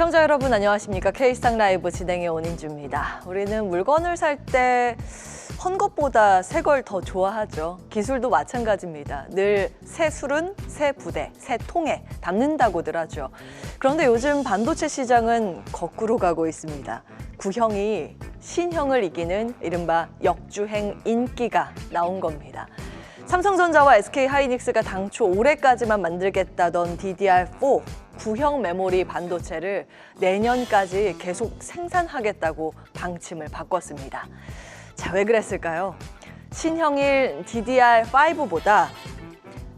시청자 여러분 안녕하십니까? K스탁 라이브 진행의 원인주입니다. 우리는 물건을 살 때 헌 것보다 새 걸 더 좋아하죠. 기술도 마찬가지입니다. 늘 새 술은 새 부대, 새 통에 담는다고들 하죠. 그런데 요즘 반도체 시장은 거꾸로 가고 있습니다. 구형이 신형을 이기는 이른바 역주행 인기가 나온 겁니다. 삼성전자와 SK하이닉스가 당초 올해까지만 만들겠다던 DDR4 구형 메모리 반도체를 내년까지 계속 생산하겠다고 방침을 바꿨습니다. 자, 왜 그랬을까요? 신형인 DDR5보다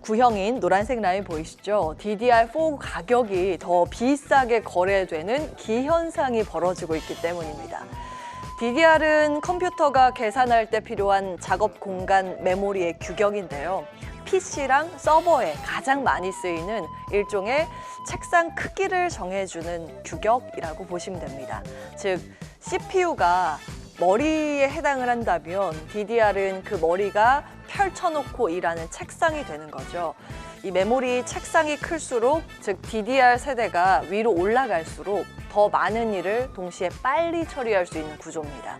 구형인 노란색 라인 보이시죠? DDR4 가격이 더 비싸게 거래되는 기현상이 벌어지고 있기 때문입니다. DDR은 컴퓨터가 계산할 때 필요한 작업 공간 메모리의 규격인데요. PC랑 서버에 가장 많이 쓰이는 일종의 책상 크기를 정해주는 규격이라고 보시면 됩니다. 즉, CPU가 머리에 해당을 한다면 DDR은 그 머리가 펼쳐놓고 일하는 책상이 되는 거죠. 이 메모리 책상이 클수록, 즉 DDR 세대가 위로 올라갈수록 더 많은 일을 동시에 빨리 처리할 수 있는 구조입니다.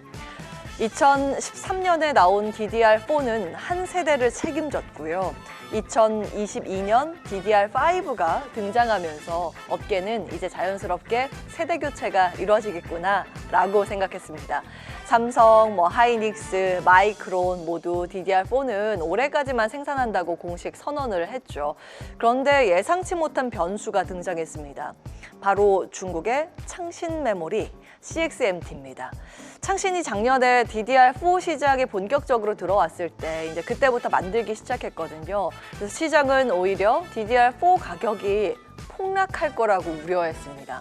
2013년에 나온 DDR4는 한 세대를 책임졌고요. 2022년 DDR5가 등장하면서 업계는 이제 자연스럽게 세대 교체가 이루어지겠구나 라고 생각했습니다. 삼성, 하이닉스, 마이크론 모두 DDR4는 올해까지만 생산한다고 공식 선언을 했죠. 그런데 예상치 못한 변수가 등장했습니다. 바로 중국의 창신 메모리 CXMT입니다. 창신이 작년에 DDR4 시장에 본격적으로 들어왔을 때 이제 그때부터 만들기 시작했거든요. 그래서 시장은 오히려 DDR4 가격이 폭락할 거라고 우려했습니다.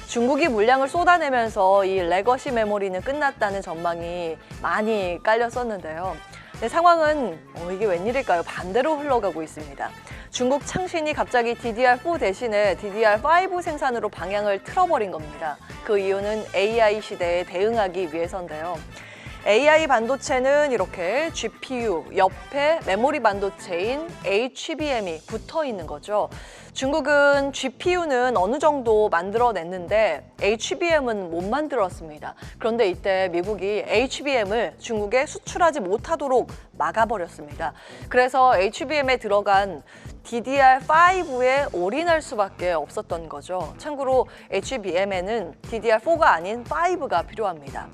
중국이 물량을 쏟아내면서 이 레거시 메모리는 끝났다는 전망이 많이 깔렸었는데요. 근데 상황은 이게 웬일일까요? 반대로 흘러가고 있습니다. 중국 창신이 갑자기 DDR4 대신에 DDR5 생산으로 방향을 틀어버린 겁니다. 그 이유는 AI 시대에 대응하기 위해서인데요. AI 반도체는 이렇게 GPU 옆에 메모리 반도체인 HBM이 붙어 있는 거죠. 중국은 GPU는 어느 정도 만들어냈는데 HBM은 못 만들었습니다. 그런데 이때 미국이 HBM을 중국에 수출하지 못하도록 막아버렸습니다. 그래서 HBM에 들어간 DDR5에 올인할 수밖에 없었던 거죠. 참고로 HBM에는 DDR4가 아닌 5가 필요합니다.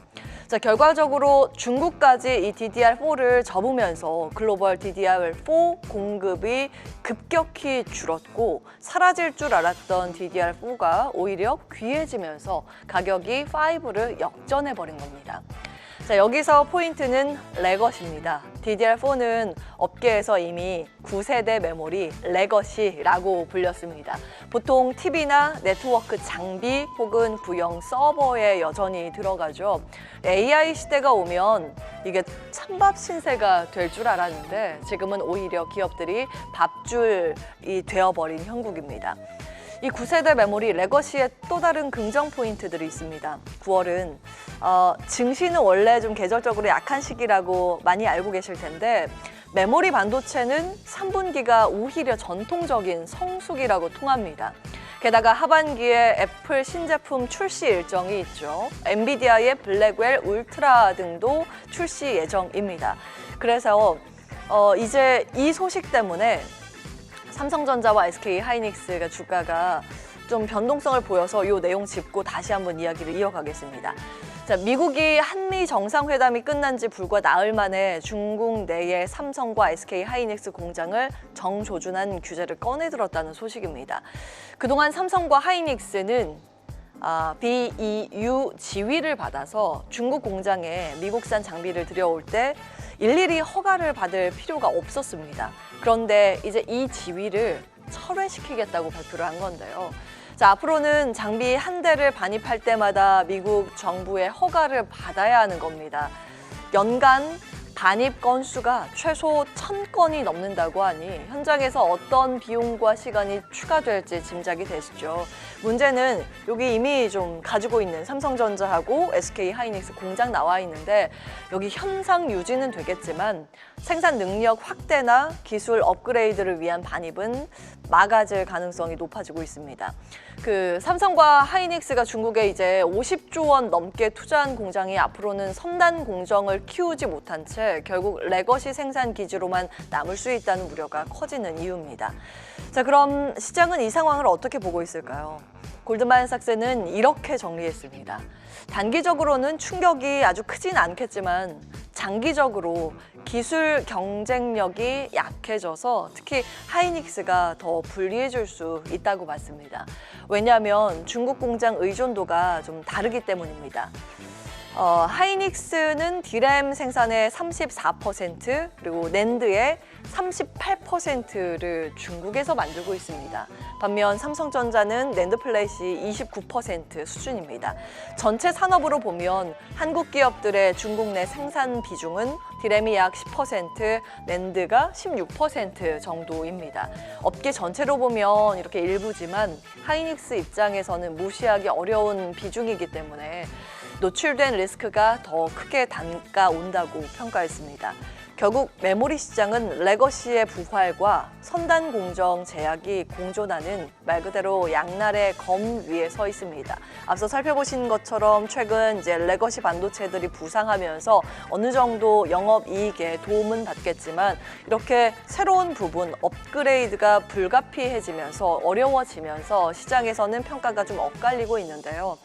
자, 결과적으로 중국까지 이 DDR4를 접으면서 글로벌 DDR4 공급이 급격히 줄었고, 사라질 줄 알았던 DDR4가 오히려 귀해지면서 가격이 5를 역전해버린 겁니다. 자, 여기서 포인트는 레거시입니다. DDR4는 업계에서 이미 9세대 메모리 레거시라고 불렸습니다. 보통 TV나 네트워크 장비 혹은 구형 서버에 여전히 들어가죠. AI 시대가 오면 이게 찬밥 신세가 될 줄 알았는데 지금은 오히려 기업들이 밥줄이 되어버린 형국입니다. 이 9세대 메모리 레거시의 또 다른 긍정 포인트들이 있습니다. 9월은 증시는 원래 좀 계절적으로 약한 시기라고 많이 알고 계실 텐데, 메모리 반도체는 3분기가 오히려 전통적인 성수기라고 통합니다. 게다가 하반기에 애플 신제품 출시 일정이 있죠. 엔비디아의 블랙웰 울트라 등도 출시 예정입니다. 그래서 이제 이 소식 때문에 삼성전자와 SK하이닉스가 주가가 좀 변동성을 보여서 이 내용 짚고 다시 한번 이야기를 이어가겠습니다. 자, 미국이 한미 정상회담이 끝난 지 불과 나흘 만에 중국 내의 삼성과 SK하이닉스 공장을 정조준한 규제를 꺼내들었다는 소식입니다. 그동안 삼성과 하이닉스는 BEU 지위를 받아서 중국 공장에 미국산 장비를 들여올 때 일일이 허가를 받을 필요가 없었습니다. 그런데 이제 이 지위를 철회시키겠다고 발표를 한 건데요. 자, 앞으로는 장비 한 대를 반입할 때마다 미국 정부의 허가를 받아야 하는 겁니다. 연간 반입 건수가 최소 1,000건이 넘는다고 하니 현장에서 어떤 비용과 시간이 추가될지 짐작이 되시죠. 문제는 여기 이미 좀 가지고 있는 삼성전자하고 SK하이닉스 공장 나와 있는데 여기 현상 유지는 되겠지만 생산 능력 확대나 기술 업그레이드를 위한 반입은 막아질 가능성이 높아지고 있습니다. 삼성과 하이닉스가 중국에 이제 50조 원 넘게 투자한 공장이 앞으로는 첨단 공정을 키우지 못한 채 결국 레거시 생산 기지로만 남을 수 있다는 우려가 커지는 이유입니다. 자, 그럼 시장은 이 상황을 어떻게 보고 있을까요? 골드만삭스는 이렇게 정리했습니다. 단기적으로는 충격이 아주 크진 않겠지만 장기적으로 기술 경쟁력이 약해져서 특히 하이닉스가 더 불리해질 수 있다고 봤습니다. 왜냐하면 중국 공장 의존도가 좀 다르기 때문입니다. 하이닉스는 D램 생산의 34% 그리고 낸드의 38%를 중국에서 만들고 있습니다. 반면 삼성전자는 낸드 플랫이 29% 수준입니다. 전체 산업으로 보면 한국 기업들의 중국 내 생산 비중은 D램이 약 10%, 낸드가 16% 정도입니다. 업계 전체로 보면 이렇게 일부지만 하이닉스 입장에서는 무시하기 어려운 비중이기 때문에 노출된 리스크가 더 크게 다가온다고 평가했습니다. 결국 메모리 시장은 레거시의 부활과 선단 공정 제약이 공존하는 말 그대로 양날의 검 위에 서 있습니다. 앞서 살펴보신 것처럼 최근 이제 레거시 반도체들이 부상하면서 어느 정도 영업 이익에 도움은 받겠지만 이렇게 새로운 부분 업그레이드가 불가피해지면서 어려워지면서 시장에서는 평가가 좀 엇갈리고 있는데요.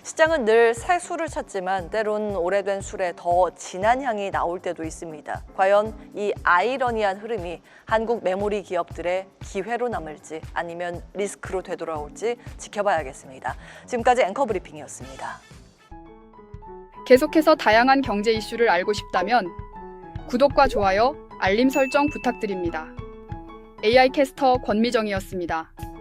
시장은 늘 새 술을 찾지만 때론 오래된 술에 더 진한 향이 나올 때도 있습니다. 과연 이 아이러니한 흐름이 한국 메모리 기업들의 기회로 남을지 아니면 리스크로 되돌아올지 지켜봐야겠습니다. 지금까지 앵커 브리핑이었습니다. 계속해서 다양한 경제 이슈를 알고 싶다면 구독과 좋아요, 알림 설정 부탁드립니다. AI 캐스터 권미정이었습니다.